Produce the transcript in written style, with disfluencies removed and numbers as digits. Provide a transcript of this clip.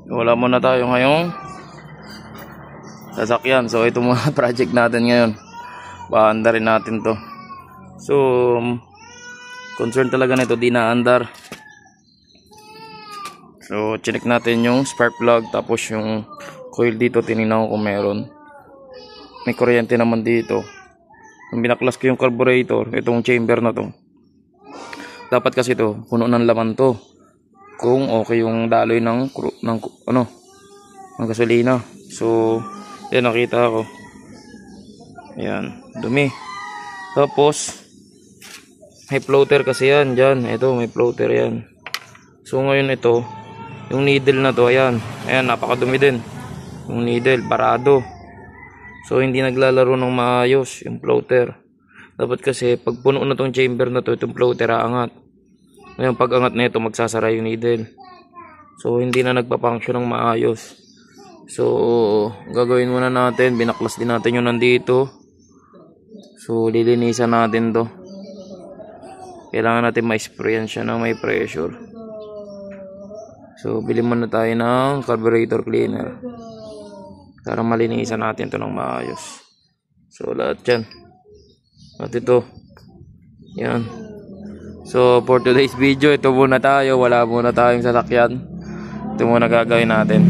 Wala muna tayo ngayong sasakyan. So ito muna project natin ngayon. Paanda rin natin to. So concern talaga nito, di naandar. So check natin yung spark plug, tapos yung coil dito, tinignan ko kung meron. May kuryente naman dito. Nung binaklas ko yung carburetor, itong chamber na to, dapat kasi to puno ng laman to kung okay yung daloy ng gasolina. So yan, nakita ko, yan, dumi. Tapos may floater kasi yan dyan. Ito, may floater yan. So ngayon ito, yung needle na to, ayan, napakadumi din. Yung needle, barado. So hindi naglalaro ng maayos yung floater. Dapat kasi pag puno na tong chamber na to, itong floater aangat. Ngayon pag angat na ito, magsasara yung needle. So hindi na nagpa-function ng maayos. So gagawin muna natin, binaklas din natin yung nandito. So lilinisan natin to. Kailangan natin ma-sprayan siya ng may pressure. So bili muna tayo ng carburetor cleaner para malinisan natin to ng maayos. So lahat yan, at ito, yan. So for today's video, ito muna tayo. Wala muna tayong sasakyan. Ito muna gagawin natin.